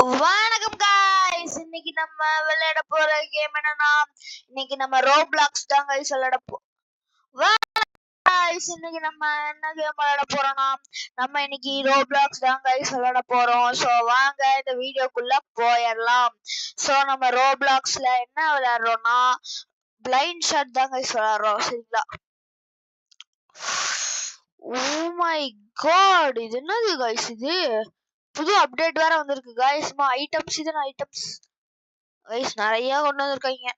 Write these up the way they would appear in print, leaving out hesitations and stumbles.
வணக்கம் guys, இன்னைக்கு நம்ம விளையாட போற கேம் என்னன்னா இன்னைக்கு நம்ம ரோப்ளாக்ஸ் தான் guys விளையாட guys. இன்னைக்கு நம்ம என்ன கேம் விளையாட போறோம்னா நம்ம இன்னைக்கு ரோப்ளாக்ஸ் தான் guys விளையாட போறோம். சோ வாங்க இந்த வீடியோக்குள்ள போயிடலாம். சோ நம்ம ரோப்ளாக்ஸ்ல என்ன விளையாடுறோம்னா பிளைண்ட் ஷாட் தான் guys விளையாடுறோம். சரிங்களா? ஓ மை காட், இது என்னது guys? இது புது அப்டேட் வேற வந்திருக்கு गाइस. ஐட்டம்ஸ் இதன ஐட்டம்ஸ் गाइस நிறைய கொண்டு வந்திருக்காங்க.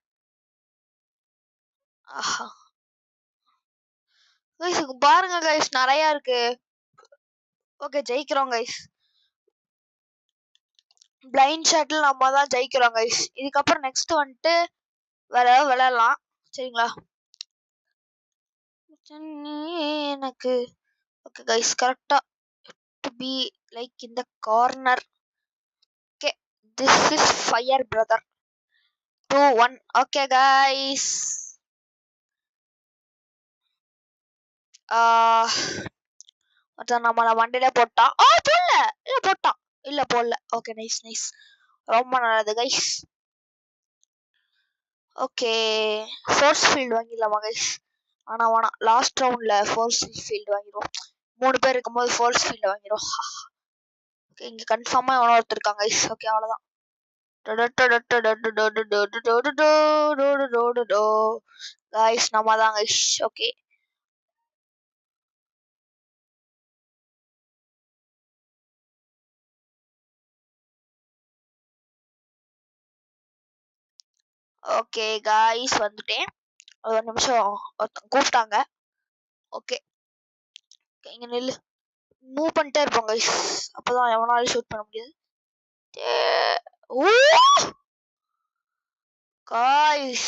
ஆஹா गाइस பாருங்க गाइस, நிறைய இருக்கு. ஓகே, ஜெயிக்கிறோம் गाइस. பிளைண்ட் ஷாட்ல நம்ம தான் ஜெயிக்கிறோம் गाइस. இதுக்கு அப்புறம் நெக்ஸ்ட் வந்துட்டு வேற விளையாடலாம். சரிங்களா? எனக்கு ஓகே गाइस, கரெக்ட்டா to be like in the corner. Okay, this is fire brother 2-1. okay guys, நம்மள வண்டியில போட்டான். போடல. Okay, nice. ரொம்ப நல்லது கைஸ். ஓகே, ஃபோர்ஸ் ஃபீல்ட் வாங்கிடலாமா கைஸ்? ஆனா வேணாம், லாஸ்ட் ரவுண்ட்ல ஃபோர்ஸ் ஃபீல்ட் வாங்கிடுவோம். 3 பேர் இருக்கும்போது ஃபோர்ஸ் ஃபீல்ட் வாங்கிடுவோம். ஓகே, இங்க கன்ஃபார்மா எவனோ ஒருத்தர் இருக்காங்க கைஸ். ஓகே, அவ்வளவுதான். கைஸ் நம்ம தான் கைஸ். ஓகே, ஓகே गाइस, வந்துட்டேன். ஒரு நிமிஷம் கூப்பிட்டாங்க. ஓகே, இங்க நில்லு. மூவ் பண்ணிட்டே இருப்போம் गाइस, அப்பதான் எவனாலும் ஷூட் பண்ண முடியாது. गाइस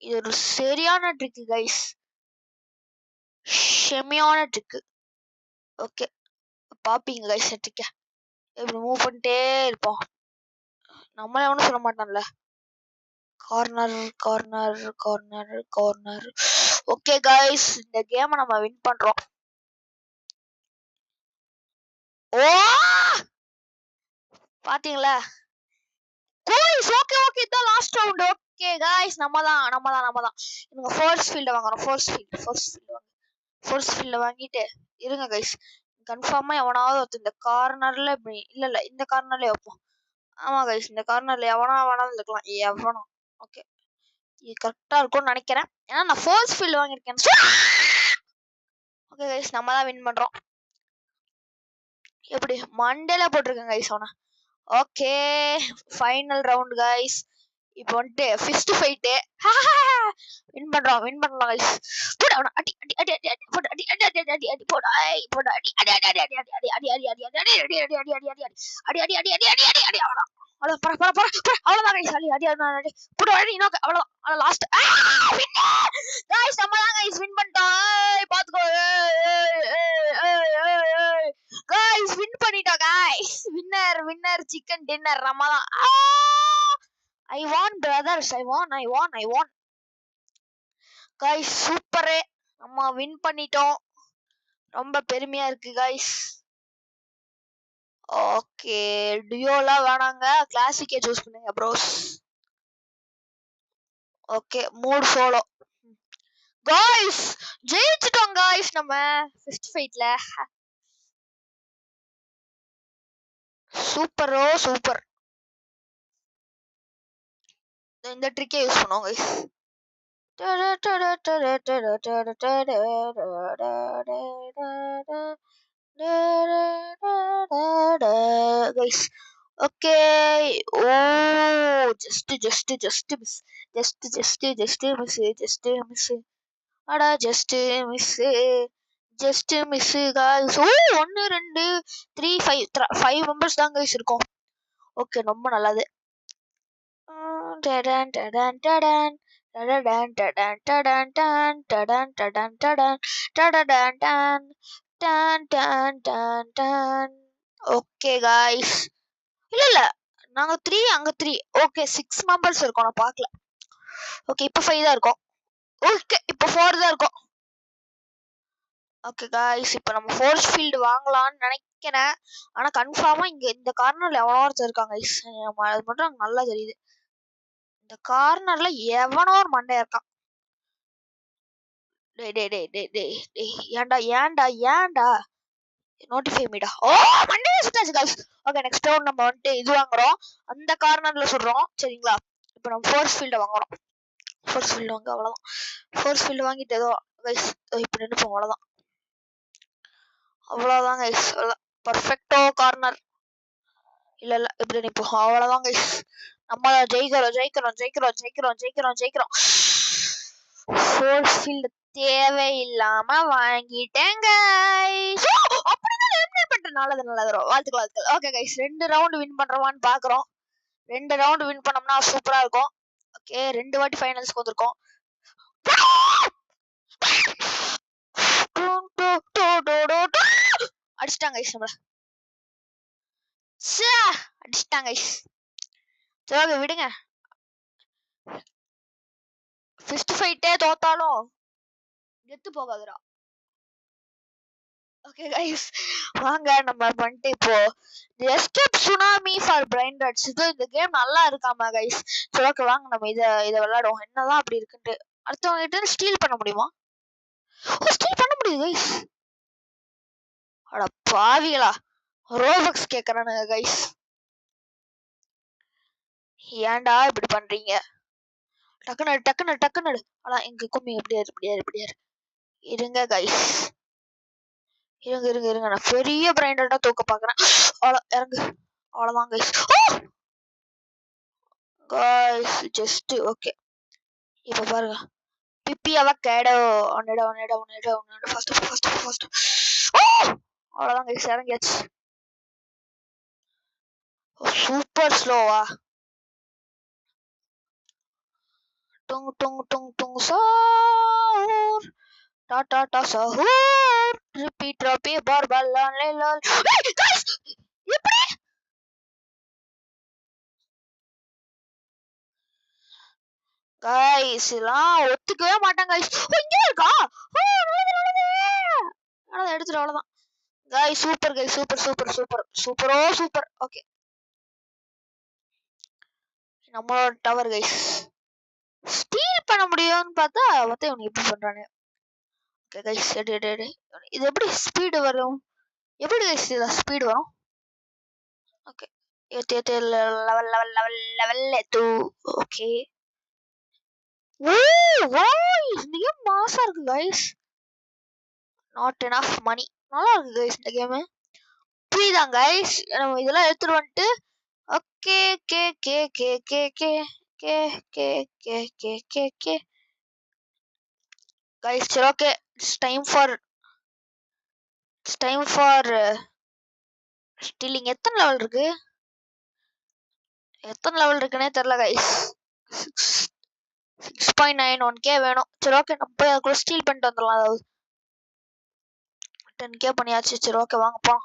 இது ஒரு சரியான ட்ரிக் गाइस, செமையான ட்ரிக். ஓகே, பாப்பீங்க गाइस ட்ரிக்க. இப்படி மூவ் பண்ணிட்டே இருப்போம், நம்மளே ஒன்றும் சொல்ல மாட்டான்ல. கார்னர். ஓகே गाइस, இந்த கேமை நம்ம வின் பண்றோம். ஓ பாத்தீங்களா गाइस? ஓகே, இதான் லாஸ்ட் ரவுண்ட். ஓகே गाइस, நம்ம தான். இவங்க ஃபோர்ஸ் ஃபீல்ட் வாங்குறோம். ஃபோர்ஸ் ஃபீல்ட் வாங்கிட்டு இருங்க गाइस. கன்ஃபார்மா எவனாவது ஒருத்தர் இந்த கார்னர்ல இல்ல இந்த கார்னர்ல வைப்போம். ஆமா गाइस, இந்த கார்னர்ல வேணாலும் இருக்கலாம். எவனோ ஓகே, இது கரெக்டா இருக்கும்னு நினைக்கிறேன். ஏன்னா நான் ஃபோர்ஸ் ஃபீல்ட் வாங்கியிருக்கேன். ஓகே गाइस, நம்ம தான் வின் பண்றோம். எப்படி மண்டேல போட்டிருக்கேன் गाइस அவன. Okay, final round guys. இப்போ வந்துட்டு ஃபிஸ்ட் ஃபைட். வின் பண்றோம் गाइस. போடு அவன, அடி போடு, அடி போடு, போடு, அடி அவ்வளவுதான் गाइस. அடி போடு, அவ்வளவுதான் லாஸ்ட். गाइस நம்ம தான் गाइस வின் பண்ணிட்டோம். பாத்துக்கோ गाइस, வின் பண்ணிட்டோம் गाइस. வின்னர் சிக்கன் டின்னர் நம்ம தான். I won brothers, I won guys. Super, நம்ம வின் பண்ணிட்டோம். ரொம்ப பெருமையா இருக்கு guys. ஓகே, டியோலாம் வேணாங்க, கிளாசிக்கே சூஸ் பண்ணுங்க bros. Okay, mood solo guys. ஜெயிச்சிட்டோம் guys நம்ம ஃபர்ஸ்ட் ஃபைட்ல. சூப்பர். இந்த ட்ரிக்கே யூஸ் பண்ணுவோம் guys. guys ஓகே. Oh just miss. அடா just miss guys. Oh 1 2 3 5 members தான் गाइस இருக்கோம். ஓகே, ரொம்ப நல்லது. ஓகே गाइस, இல்ல நாங்க 3 அங்க 3. ஓகே, 6 மெம்பர்ஸ் இருக்கோம். நான் பார்க்கல. ஓகே, இப்போ 5 தான் இருக்கோம். ஓகே, இப்போ 4 தான் இருக்கோம். ஓகே गाइस, இப்போ நம்ம ஃபோர்ஸ் ஃபீல்ட் வாங்கலாம்னு நினைக்கிறேன். நினைக்கிறேன். ஆனா கன்ஃபார்மா இங்க இந்த கார்னர்ல எவனோ ஒருத்தர் இருக்காங்க. அது மட்டும் எனக்கு நல்லா தெரியுது. இந்த கார்னர்ல எவனோ ஒரு மண்டையா இருக்கான். ஏன்டா நோட்டிஃபை மீடா. ஓ மண்டையா சுட்டாச்சு गाइस. ஓகே நெக்ஸ்ட் ரவுண்ட் நம்ம வந்துட்டு இது வாங்குறோம். அந்த கார்னர்ல சுடுறோம். சரிங்களா? இப்போ நம்ம ஃபோர்ஸ் ஃபீல்ட வாங்குறோம். ஃபோர்ஸ் ஃபீல்ட் வாங்க அவ்வளவுதான். ஃபோர்ஸ் ஃபீல்ட் வாங்கிட்டு ஏதோ गाइस இப்போ நினைப்போம் அவ்வளவுதான். அவ்வளவுதான் गाइस. பர்ஃபெக்ட்டோ கார்னர். இல்ல இப்படி நினைப்போம் அவ்வளவுதான் गाइस. நம்ம ஜெயிக்கிறோம். ஃபோர்ஸ் ஃபீல்ட் தேவையில்லாம வாங்கிட்டேன் गाइस. அப்படிதான் எலிமினேட் பண்ணிட்டேன். நல்லது. வாழ்த்துக்கள். ஓகே गाइस 2 ரவுண்ட் வின் பண்றோமான்னு பாக்குறோம். 2 ரவுண்ட் வின் பண்ணோம்னா சூப்பரா இருக்கும். ஓகே 2 வாட்டி ஃபைனல்ஸ்க்கு வந்திருக்கோம். அடிச்சிட்டாங்க गाइस நம்மள. அடிச்சிட்டாங்க गाइस. சரி விடுங்க. ஃபிஸ்ட் ஃபைட்டே தோத்தாலும் கெத்து போகாதுடா. ஓகே गाइस வாங்க நம்ம பண்ணிட்டு இப்போ the escape tsunami for brain rots. இந்த கேம் நல்லா இருக்காமா गाइस. சரி ஓகே வாங்க நம்ம இத விளையாடுவோம். என்னதான் அப்படி இருக்குன்னு அடுத்தவங்க கிட்ட ஸ்டீல் பண்ண முடியுமா? ஸ்டீல் பண்ண முடியுது गाइस. அட பாவிகளா ரோபக்ஸ் கேக்குறானுங்க गाइस. ஏன்டா இப்படி பண்றீங்க? டக்குனு ஆனா எங்க கும்மி எப்படியாரு இருங்க गाइस. இருங்க நான் பெரிய பிரைண்டடா தூக்க பாக்குறேன். இறங்கு அவ்வளவுதான் गाइस ஜஸ்ட் ஓகே. இப்ப பாருங்க பிப்பி அவகேடோ ஒன்னேடா ஃபாஸ்ட். அவ்வளவுதான் गाइस இறங்கியாச்சு. சூப்பர் ஸ்லோவா. டுங் சார் டாடா சஹூர் ரிப்பீட் பார்பல்லான் லேலால். गाइस எப்படி गाइस எல்லாம் ஒத்துக்கவே மாட்டாங்க गाइस. இங்க இருக்கா? எடுத்துட்டு அவ்வளவுதான் guys. Super guys super. Okay நம்மளோட டவர் गाइस ஸ்டீல் பண்ண முடியும்னு பார்த்தா மொத்தம் இவனுக்கு எப்படி பண்றானு. ஓகே गाइस எடு. இது எப்படி ஸ்பீடு வரும்? எப்படி गाइस இது ஸ்பீடு வரும்? ஓகே ஏத்து லெவல் 2. ஓகே இந்த கேம் மாசா இருக்கு गाइस. Not enough money. நல்லா இருக்கு गाइस இந்த கேம். புரியுதா गाइस? நம்ம இதெல்லாம் எடுத்துட்டு வந்துட்டு ஓகே கே गाइस சரி okay it's time for stealing. எத்தனை லெவல் இருக்குன்னே தெரியல गाइस. 6.91k வேணும். சரி ஓகே நம்ம போய் அதுக்குள்ள ஸ்டீல் பண்ணிட்டு வந்துடலாம். அதாவது 10k பண்ணியாச்சு. சரி ஓகே வாங்கப்பா.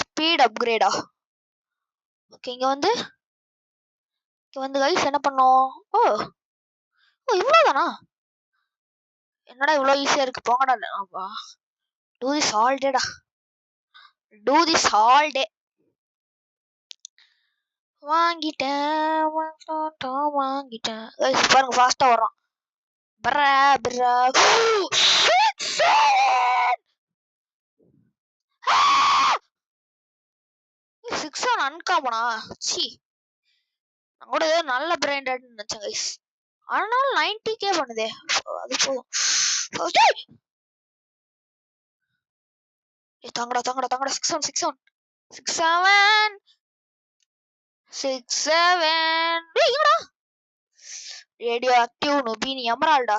ஸ்பீட் அப்கிரேடா. ஓகே இங்க வந்து गाइस என்ன பண்ணோம்? ஓ இவ்வளவுதானா? என்னடா இவ்வளவு ஈஸியா இருக்கு போங்கடா. Do this all day. வாங்கிட்டேன் गाइस பாருங்க ஃபாஸ்டா வர்றான். பிரா 6 அன்காமனா? சி நான் கூட ஏதோ நல்ல பிராண்டட் நினைச்சேன் गाइस. ஆனால் 90k பண்ணுதே. அது போதும். தாங்கடா 67 எங்கடா? ரேடியோ ஆக்டிவ் நுபினி எமரால்டா.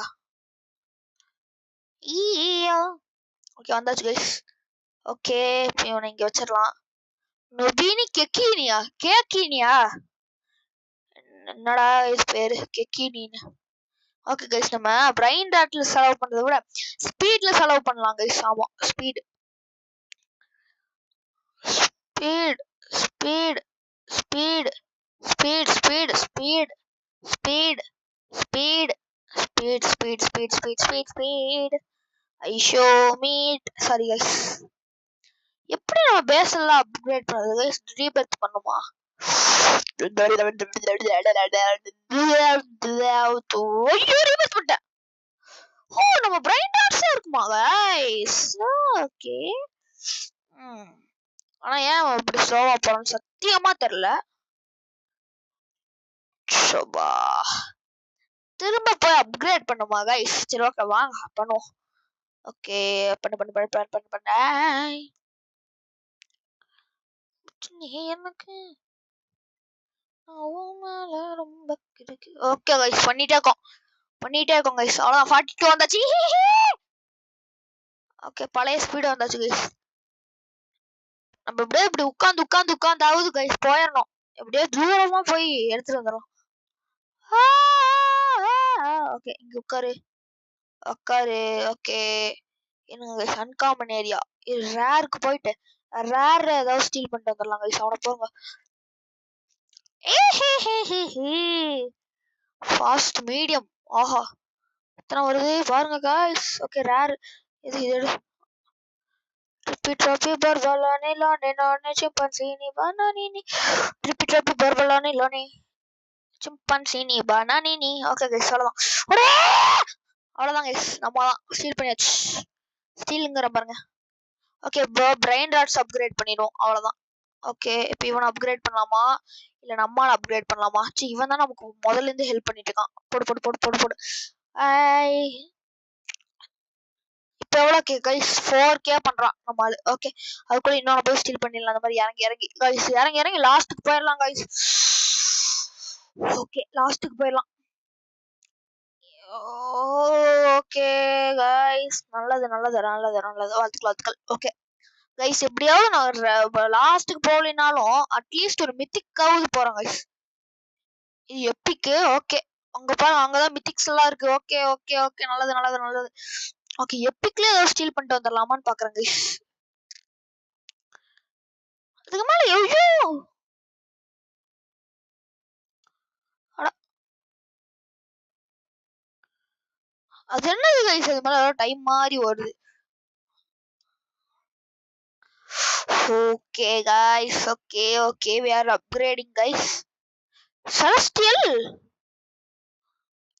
ஓகே வந்தாச்சு गाइस. ஓகே இவனை இங்க வச்சிடலாம். நுபினி கேக்கினியா என்னடா இது பேரு கெக்கினின்னு. ஓகே गाइस நம்ம பிரைன் டாட்ல செலவு பண்றதை விட ஸ்பீட்ல செலவு பண்ணலாம் गाइस. ஆமா speed I show meat. Sorry guys. எப்படி நம்ம பேஸ் எல்லாம் அப்கிரேட் பண்றது கைஸ்? ரீபெர்த் பண்ணுமா? ஓ நம்ம பிரைன் டாட்ஸே இருக்குமா கைஸ்? ஓகே. ஆனா ஏன் இப்படி ஸ்லோவா போறோம்னு சத்தியமா தெரியல. சோபா திரும்ப போய் அப்கிரேட் பண்ணுமா கைஸ்? சரி ஓகே வாங்க பண்ணுவோம். ஓகே பண்ண எனக்கு ரொம்ப இருக்கு. ஓகே கைஸ் பண்ணிட்டே இருக்கோம் கைஸ். அவ்வளோதான் 42 வந்தாச்சு. ஓகே பழைய ஸ்பீடு வந்தாச்சு கைஸ். நம்ம எப்படியே இப்படி உட்காந்து கைஸ் போயிடணும். எப்படியோ தூரமா போய் எடுத்துட்டு வந்துடும். ஓகே இங்க உட்காரு. ஓகே என்னங்க கைஸ் அன்காமன் ஏரியா. இது ரேருக்கு போயிட்டு ரேர் ஏதாவது ஸ்டீல் பண்ணிட்டு வந்துடலாம் கைஸ். அவனை போங்க. Fast medium. ஆஹா எத்தனை வருது பாருங்க கைஸ். ஓகே ரேர் இது Trippy Barbalani Lani Lani Chimpanzini Bananini Trippy Barbalani Lani Chimpanzini Bananini. Okay guys அவ்வளோதான் கைஸ். நம்ம தான் ஸ்டீல் பண்ணியாச்சு. ஸ்டீலுங்கிற பாருங்க. ஓகே பிரைன் ராட்ஸ் அப்கிரேட் பண்ணிடுவோம். அவ்வளோதான். ஓகே இப்போ இவனை அப்கிரேட் பண்ணலாமா இல்லை நம்மளால அப்கிரேட் பண்ணலாமா? இவன் தான் நமக்கு முதல்ல இருந்து ஹெல்ப் பண்ணிட்டு இருக்கான். போடு. இப்போ எவ்வளோ கைஸ் 4K பண்றான் நம்ம ஆளு. ஓகே அதுக்குள்ள இன்னொன்று போய் ஸ்டீல் பண்ணிடலாம். அந்த மாதிரி இறங்கி கைஸ் இறங்கி லாஸ்ட்டுக்கு போயிடலாம் கைஸ். ஓகே லாஸ்ட்டுக்கு போயிடலாம். ஓகே கைஸ் நல்லது வாழ்த்துக்கள். ஓகே கைஸ் எப்படியாவது நான் லாஸ்ட்டுக்கு போகலினாலும் அட்லீஸ்ட் ஒரு மித்திக்காவது போறேன் கைஸ். இது எப்பிக்கு. ஓகே அங்க பாருங்க அங்கதான் மித்திக்ஸ் எல்லாம் இருக்கு. ஓகே நல்லது. ஓகே எப்பிக்லயே ஏதாவது ஸ்டீல் பண்ணிட்டு வந்துடலாமான்னு பாக்குறேன் கைஸ். அதுக்கு மேல அது என்னது கைஸ்? அது மேல டைம் மாதிரி வருது. Okay guys okay we are upgrading guys. Celestial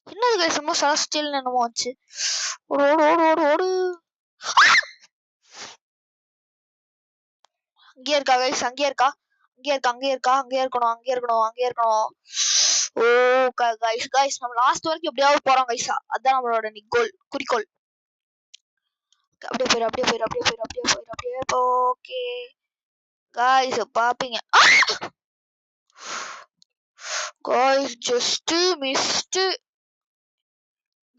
என்னது கைஸ்? நம்ம செலஸ்டியல் என்னமோ ஆச்சு. ஓடு அங்கே இருக்கா கைஸ்? அங்கே இருக்கா? அங்கே இருக்கணும். ஓ கைஸ் நம்ம லாஸ்ட் வரைக்கும் எப்படியாவது போறோம் கைஸ். அதான் நம்மளோட குறிக்கோள். அப்படியே போயிரு. ஓகே கைஸ் பாப்பீங்க. Guys just missed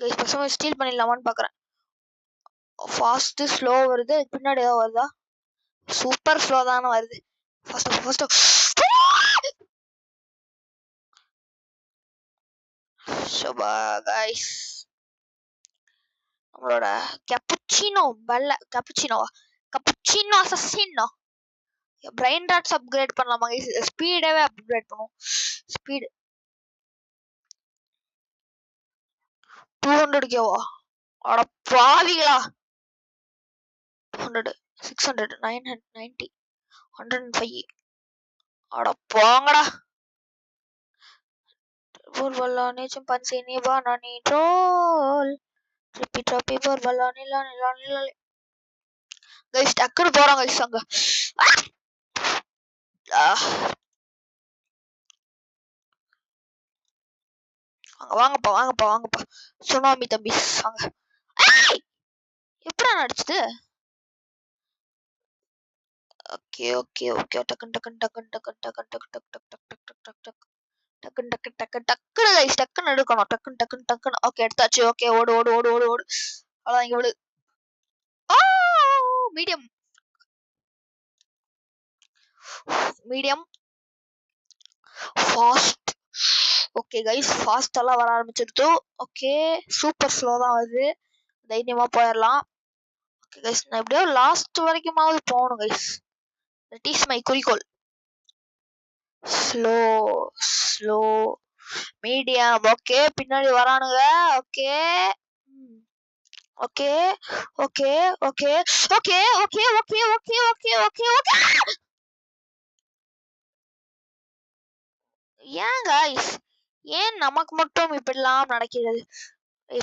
guys. பசங்க ஸ்டீல் பண்ணிடலாமான்னு பாக்குறேன். ஃபாஸ்ட் ஸ்லோ வருது. பின்னாடி ஏதாவது வருதா? சூப்பர் ஸ்லோ தானே வருது. ஃபர்ஸ்ட் சோபா கைஸ் நம்மளோட கேப்புச்சினோ அசசினோ பிரைன் டாட்ஸ் அப்கிரேட் பண்ணலாமா கைஸ்? ஸ்பீடாவே அப்கிரேட் பண்ணுவோம். ஸ்பீடு 200Kவா? அட பாவிகளா. 200 600 990 105. அட போங்கடா. Borbalani Chimpanzini Banani Troll Trippy Borbalani Lani guys டக்குனு போறோம் கைஸ். அங்க வாங்கப்பா சுனாமி தம்பி வாங்க. எப்படா நடிச்சது? ஓகே டக்குன்னு எடுக்கணும். டக்குன்னு ஓகே எடுத்தாச்சு. ஓகே ஓடு. அவ்வளவுதான் இங்க விடு. Medium fast. Okay guys fast எல்லாம் வர ஆரம்பிச்சிருது. ஓகே சூப்பர் ஸ்லோ தான் வருது. தைரியமா போயிடலாம். ஓகே கைஸ் நான் எப்படியோ லாஸ்ட் வரைக்குமாவது போகணும் கைஸ். தட் இஸ் மை குறிக்கோள். Slow medium. ஓகே பின்னாடி வரானுங்க. Okay okay okay okay okay okay okay okay okay okay okay. ஏன் காய்ஸ், ஏன் நமக்கு மட்டும் இப்படிலாம் நடக்கிறது?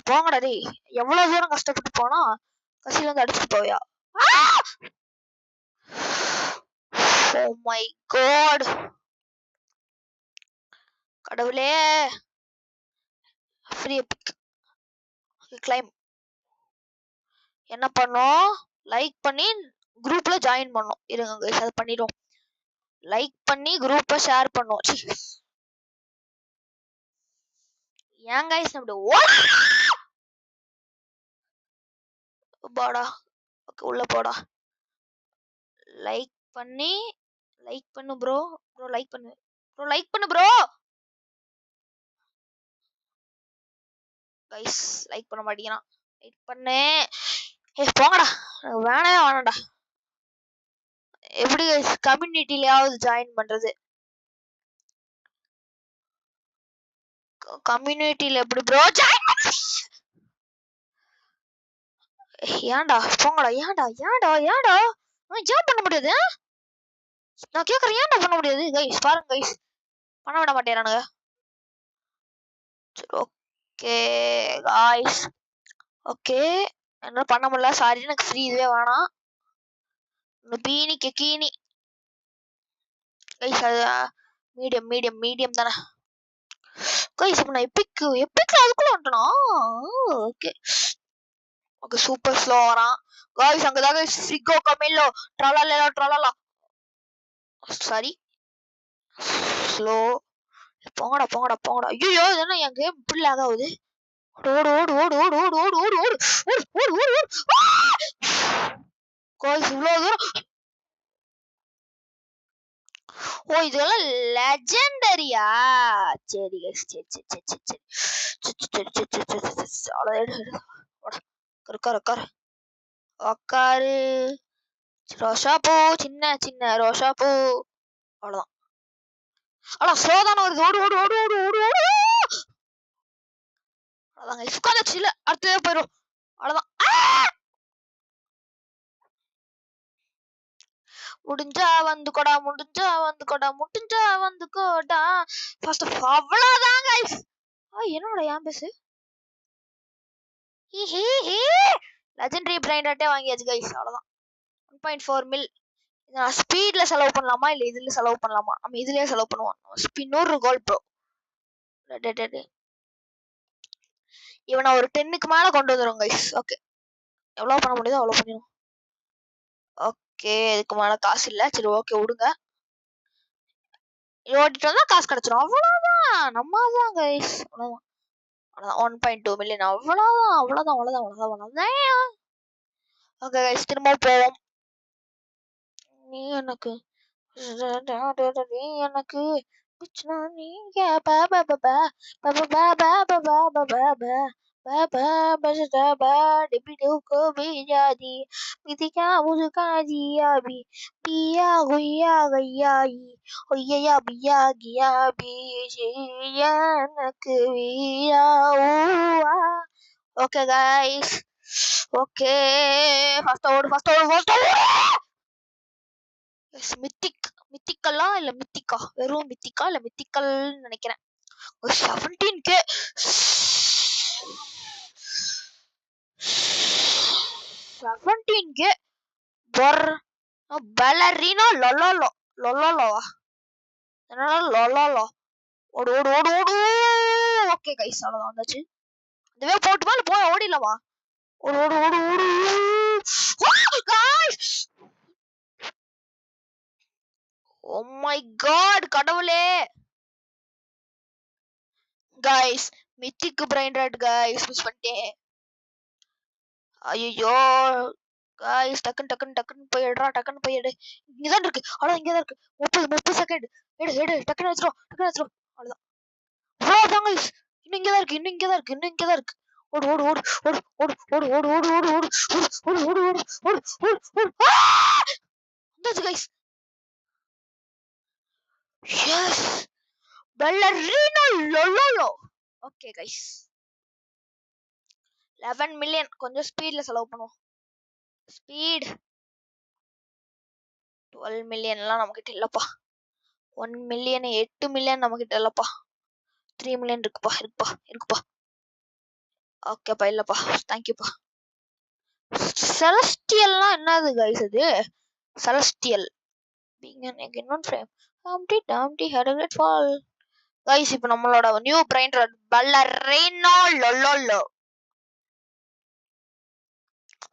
போங்கடா டேய், எவ்வளவு தூரம் கஷ்டப்பட்டு போனா கசில வந்து அடிச்சுட்டு போவியா? ஓ மை காட், கடவுளே. ஃப்ரீ எபிக் கிளைம் என்ன பண்ணோம்? லைக் பண்ணி குரூப்ல ஜாயின் பண்ணோம். இருங்க கைஸ், அது பண்ணிடும். லைக் பண்ணி குரூப்பை ஷேர் பண்ணோம். ஏன் கைஸ் அப்படி போடா. ஓகே, உள்ள போடா. லைக் பண்ணி லைக் பண்ணு ப்ரோ. ப்ரோ லைக் பண்ணு ப்ரோ, லைக் பண்ணு ப்ரோ. கைஸ் லைக் பண்ண மாட்டேங்கிறான். லைக் பண்ணு. போங்கடா, வேணவே வேணாம்டா. எப்படி கைஸ் கம்யூனிட்டிலயாவது ஜாயின் பண்றது? கம்யூனிட்டில எப்படி ப்ரோ ஜாயின் பண்ண? ஏன்டா போங்கடா, ஏன்டா ஏன்டா ஏன்டா ஏன் பண்ண முடியாது? நான் கேக்குறேன், ஏன்டா பண்ண முடியாது? கைஸ் பாருங்க கைஸ், பண்ண விட மாட்டேறானுங்க. ஓகே காய்ஸ், ஓகே என்ன பண்ண முடியல, சாரி. எனக்கு ஃப்ரீ இதுவே வேணாம். பீனி கீனி கைஸ், அது மீடியம் மீடியம் மீடியம் தானே கைஸ். இப்போ நான் எப்பிக்ல அதுக்குள்ள வந்துட்டனா? ஓகே ஓகே, சூப்பர் ஸ்லோ வரான் காய்ஸ். அங்கதான் கைஸ் ஃபிகோ கமில்லோ ட்ரலலா ட்ரலலா. Sorry, slow. போங்கடா போங்கடா போங்கடா. ஐயோ, இது என்ன என் கேம் இப்படி லாக் ஆகுது? ஓடு ஓடு ஓடு ஓடு ஓடு ஓடு ஓடு ஓடு ஓடு ஓடு ஓடு. காய்ஸ் இவ்வளவு தூரம். ஓ, இதெல்லாம் லெஜெண்டரியா? சரி கைஸ், சரி சரி சரி சரி சரி சரி சரி சரி சரி சரி. அவ்வளோ உட்காரு உட்காரு உட்காரு. ரோஷா பூ, சின்ன சின்ன ரோஷா பூ. அவ்வளவுதான். ஆனா ஸ்லோதான வருது. ஓடு ஓடு ஓடு ஓடு ஓடு ஓடு. அவ்வளவுதான் கைஸ், உட்காந்துச்சு. இல்ல அடுத்ததே போயிடும். அவ்வளவுதான். முடிஞ்சா வந்து கொடா, முடிஞ்சா வந்து கொடா, முடிஞ்சா வந்து கொடா. ஃபர்ஸ்ட் அவ்வளவுதான் கைஸ். என்னோட ஏன் பேசு லெஜெண்டரி பிரைண்டாட்டே வாங்கியாச்சு கைஸ். அவ்வளவுதான். 1.4 மில். நான் ஸ்பீட்ல செலவு பண்ணலாமா இல்ல இதுல செலவு பண்ணலாமா? நம்ம இதுலயே செலவு பண்ணுவோம். ஸ்பின்னூர் கோல் ப்ரோ. இவனை ஒரு 10க்கு மேல கொண்டு வந்துடும் கைஸ். ஓகே, எவ்வளவு பண்ண முடியுதோ அவ்வளவு பண்ணிடும். ஓகே, இதுக்கு மேல காசு இல்ல. சரி ஓகே, விடுங்க. ஓட்டிட்டு வந்தா காசு கிடைச்சிடும். அவ்வளவுதான். நம்ம தான் கைஸ். அவ்வளவுதான். 1.2 மில்லியன். அவ்வளவுதான் அவ்வளவுதான் அவ்வளவுதான் அவ்வளவுதான். ஓகே கைஸ், திரும்ப போவோம். நீ எனக்கு நீ எனக்கு நீங்க को भी जादी मितिका मुझका जिया भी पिया हुआ गया होया बिया गया भी எனக்கு வீரா. ஓகே गाइस, ஓகே ஃபாஸ்ட் ஓடு ஃபாஸ்ட் ஓடு ஃபாஸ்ட் ஓடு. மித்திக்கலா இல்ல மித்திக்கா? வெறும் மித்திக்கா இல்ல மித்திக்கல் நினைக்கிறேன். 17k 17k பலரினோ லொலோலோ லொலோலோவா? என்னடா லொலோலோ? ஓடு ஓடு ஓடு ஓடு. ஓகே கைஸ், அவ்வளவுதான் வந்தாச்சு. இதுவே போட்டுமா இல்ல போய் ஓடிடலாமா? ஓடு ஓடு ஓடு ஓடு. ஓ மை காட், கடவுளே. Guys mythic brain rot guys, miss பண்ணிட்டேன். ஐயோ गाइस, டக்குன்னு டக்குன்னு டக்குன்னு போயிடுறா. டக்குன்னு போயிடு. இங்கதான் இருக்கு. அவ்வளவு இங்கதான் இருக்கு. 30 செகண்ட். எடு டக்குன்னு வச்சிரும் டக்குன்னு வச்சிரும். அவ்வளவுதான் அவ்வளவுதான் गाइस. இன்னும் இங்கதான் இருக்கு. இன்னும் இங்கதான் இருக்கு. இன்னும் இங்கதான் இருக்கு. ஓடு ஓடு ஓடு ஓடு ஓடு ஓடு ஓடு ஓடு ஓடு ஓடு ஓடு ஓடு ஓடு ஓடு ஓடு ஓடு. வந்தாச்சு गाइस. எஸ், பெல்லரினோ லொலோலோ. Okay guys, 11 million. கொஞ்சம் ஸ்பீட்ல செலவு பண்ணுவோம். ஸ்பீட் 12 மில்லியன்லாம் நம்மகிட்ட இல்லப்பா. 1 மில்லியன் 8 மில்லியன் நம்மகிட்ட இல்லப்பா. 3 மில்லியன் இருக்குப்பா. ஓகேப்பா, இல்லப்பா. தேங்க்யூப்பா. செலஸ்டியல்னா என்னது கைஸ்? அது celestial being an again one frame. Humpty Dumpty had a great fall. Guys, இப்போ நம்மளோட நியூ பிரைன் பல்லரேனோ லொலோலோ.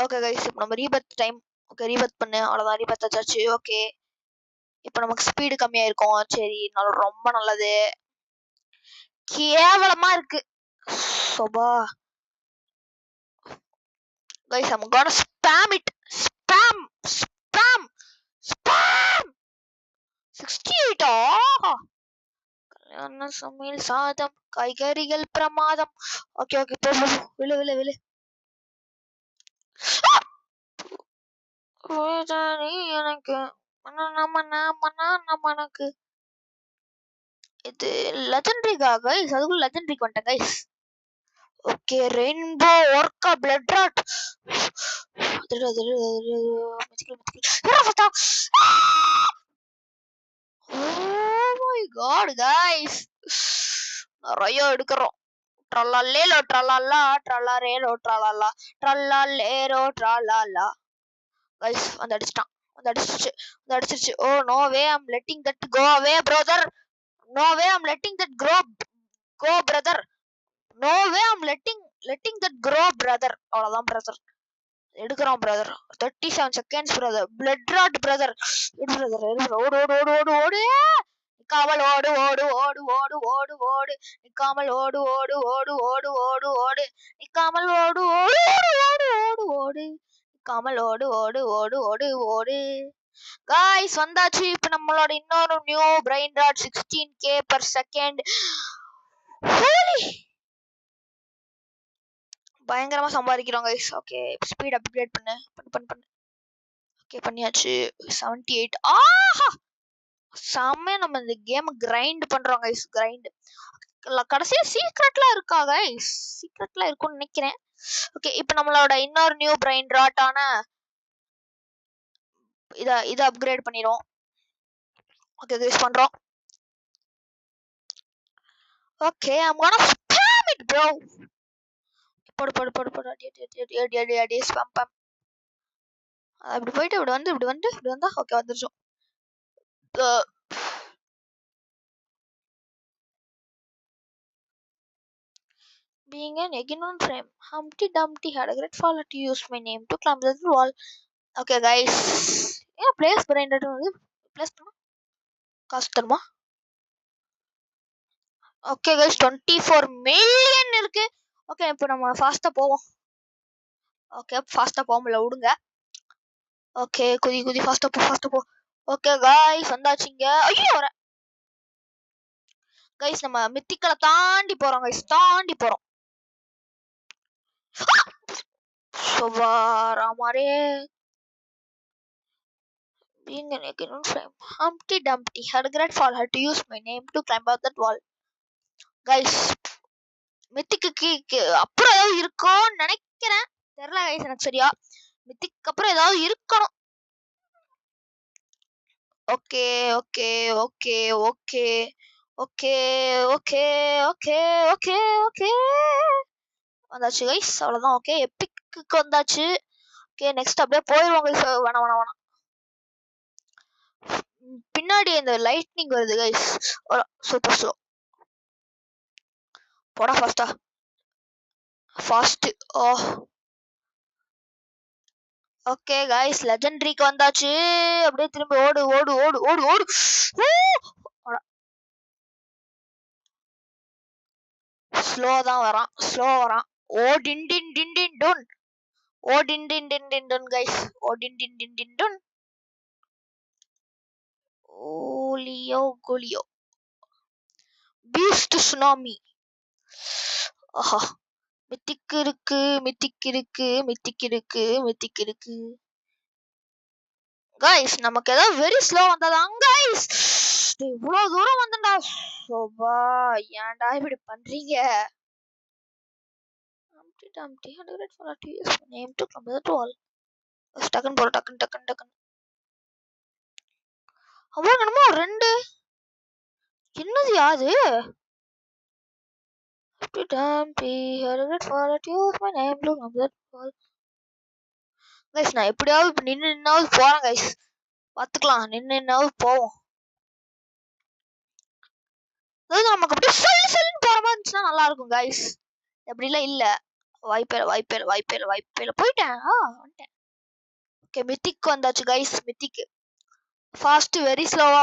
ஓகே கைஸ், இப்போ நம்ம ரீபத் டைம். ஓகே, ரீபத் பண்ணு. அவ்வளோதான், ரீபத் ஆச்சாச்சு. ஓகே, இப்போ நமக்கு ஸ்பீடு கம்மியாயிருக்கும். சரி, ரொம்ப நல்லது. கேவலமா இருக்கு. Sofa guys, I'm gonna spam it. Spam 68. கல்யாண சமையல் சாதம், காய்கறிகள் பிரமாதம். ஓகே போ விழு. எனக்கு நமக்கு இது லெஜெண்டரிக்கா கைஸ்? அதுக்குள்ள லெஜெண்டரிக்கு வந்துட்டேன் கைஸ். ஓகே, ரெயின்போ ஒர்க்கா பிளட் ராட். காட் கைஸ், நிறைய எடுக்கிறோம். ட்ரலாலேலோ ட்ரலாலா ட்ரலாரேலோ ட்ரலாலா ட்ரலாலேரோ ட்ரலாலா. கைஸ், அடிச்சிருச்சு. Oh no way, I'm letting that go away brother. No way, I'm letting that go brother. No way, I'm letting that grow brother. அவ்வளவுதான் brother. எடுக்கிறோம் brother. 37 seconds brother. Blood rot brother. ஓடு. நிக்காமல் ஓடு. நிக்காமல் ஓடு. Guys, வந்தாச்சு. இப்ப நம்மளோட இன்னொரு new brain rot 16k per second. பயங்கரமா சம்பாதிக்கிறோம் கைஸ். ஓகே, ஸ்பீட் அப்கிரேட் பண்ணு. ஓகே, பண்ணியாச்சு. 78. ஆஹா, செம்ம. நம்ம இந்த கேம் கிரைண்ட் பண்றோம் கைஸ். கடைசியா சீக்ரெட்லாம் இருக்கா கைஸ்? சீக்ரெட்லாம் இருக்கும்னு நினைக்கிறேன். ஓகே, இப்போ நம்மளோட இன்னொரு நியூ பிரைன் ராட்டான இத அப்கிரேட் பண்ணிரோம். ஓகே கைஸ், பண்றோம். Okay, I'm gonna spam it bro. போடு. அடி ஸ்பாம். அப்படி போயிட்டு இப்படி வந்தா okay, வந்துருச்சோம். Being an egg in one frame, Humpty Dumpty had a great fall to use my name to climb the wall. Okay guys, ஏன் place பிரைண்டட் வந்து place பண்ணா காசு தருமா? ஓகே கைஸ், 24 மில்லியன் இருக்கு. ஓகே, இப்போ நம்ம ஃபாஸ்டா போவோம். ஓகே, ஃபாஸ்டா போக முடியல, விடுங்க. ஓகே, குதி ஃபாஸ்டா போ. ஓகே கைஸ், வந்தாச்சுங்க. ஐயோ, வர கைஸ், நம்ம மித்திக்களை தாண்டி போறோம் guys. ராமாரே. Being an egg in one frame, Humpty Dumpty had a great fall to use my name to climb up that wall. Guys, மித்திக்கு அப்புறம் ஏதாவது இருக்கும்னு நினைக்கிறேன். தெரியல கைஸ், எனக்கு சரியா. மித்திக்கு அப்புறம் ஏதாவது இருக்கணும். ஓகே. வந்தாச்சு கைஸ், அவ்வளவுதான். ஓகே, எபிக்கு வந்தாச்சு. ஓகே, நெக்ஸ்ட் அப்படியே போயிடுவோம் கைஸ். வேணாம். பின்னாடி இந்த லைட்னிங் வருது கைஸ். Super slow. போடா ஃபாஸ்ட். ஓகே கைஸ், லெஜெண்டரிக்கு வந்தாச்சு. அப்படியே திரும்பி ஓடு. ஸ்லோ வரான். ஓ டின் டுன் கைஸ். டுன். கோலியோ பீஸ்ட் சுனாமி. ஆஹா, மித்திக்கு இருக்கு. கைஸ், நமக்கு ஏதாவது வெரி ஸ்லோ வந்தாதான் கைஸ். இவ்வளவு தூரம் வந்தா சோபா, ஏன்டா இப்படி பண்றீங்க? empty and wait for to use my name to come to all. டக்குன்னு போற டக்குன்னு அவ்வளோ என்னமோ 2 என்னது யாது empty and wait for to use my name to come to all. Guys நான் எப்படியாவது நின்னாவது போறேன் கைஸ், பார்த்துக்கலாம். நின்னாவது போவோம். அதாவது நமக்கு அப்படியே சொல்லுன்னு போற மாதிரி இருந்துச்சுன்னா நல்லா இருக்கும் கைஸ். எப்படிலாம் இல்ல, வாய்ப்பேல போயிட்டேன். வந்துட்டேன். ஓகே, மித்திக் வந்தாச்சு கைஸ். மித்திக் ஃபாஸ்ட், வெரி ஸ்லோவா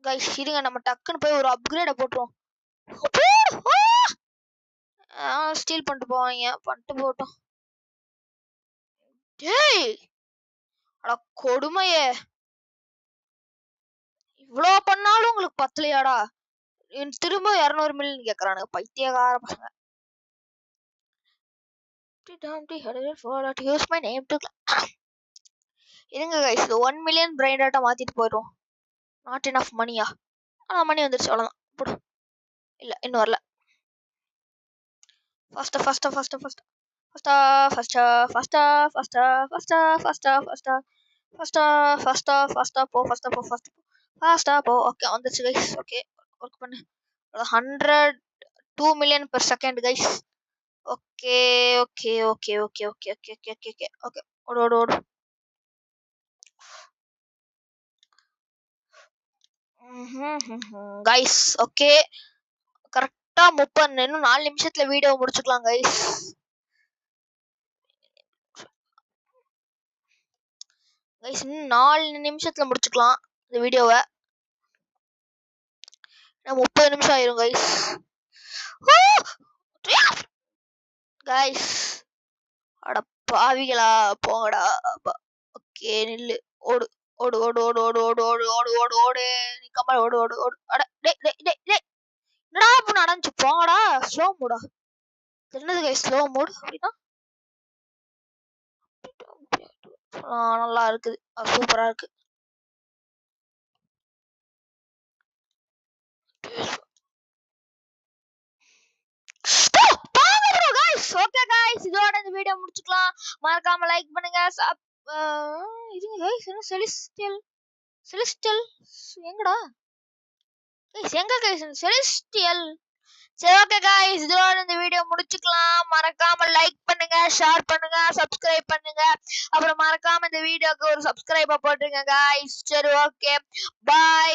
கைஸ். இருங்க, நம்ம டக்குன்னு போய் ஒரு அப்கிரேட போட்டுருவோம். ஸ்டீல் பண்ணிட்டு போவாங்க, பண்ணிட்டு போட்டோம். டேய் அட கொடுமையே, இவ்வளோ பண்ணாலும் உங்களுக்கு பத்தலையாடா? திரும்ப 200 மில்லியன் கேக்குறானுங்க, பைத்தியக்கார பசங்க. இருங்க கைஸ், 1 மில்லியன் பிரைன் டேட்டா மாத்திட்டு போயிடும். நாட் இனஃப் மணியா? மணி வந்துருச்சு, அவ்வளோதான். போடு. இல்ல இன்னும் வரல. ஃபாஸ்டா போ. ஓகே வந்துருச்சு கைஸ். ஓகே ஒர்க் பண்ணு. 102 million per second guys. Okay ஓடு. கைஸ் ஓகே, கரெக்டா 30, இன்னும் 4 நிமிஷத்துல வீடியோ முடிச்சுக்கலாம் கைஸ். இன்னும் 4 நிமிஷத்துல முடிச்சுக்கலாம் இந்த வீடியோவை. 30 நிமிஷம் ஆயிரும் கைஸ். கைஸ் அட பாவிகளா, போங்கடா. ஓகே நில்லு, ஓடு. நிக்காம ஓடு. அட டேய் என்னடா இப்ப நடந்துச்சு, போங்கடா. ஸ்லோ மூடா? என்னது கைஸ் ஸ்லோ மூட் அப்படின்னா? நல்லா இருக்குது, சூப்பரா இருக்கு. ஓகே गाइस, இதோட இந்த வீடியோ முடிச்சுக்கலாம். மறக்காம லைக் பண்ணுங்க. இதுங்க गाइस, என்ன செலஸ்டியல் எங்கடா गाइस? எங்க गाइस செலஸ்டியல்? சரி ஓகே गाइस, இதோட இந்த வீடியோ முடிச்சுக்கலாம். மறக்காம லைக் பண்ணுங்க, ஷேர் பண்ணுங்க, சப்ஸ்கிரைப் பண்ணுங்க. அப்புறம் மறக்காம இந்த வீடியோக்கு ஒரு சப்ஸ்கிரைபர் போட்டுருங்க गाइस. சரி ஓகே, பை.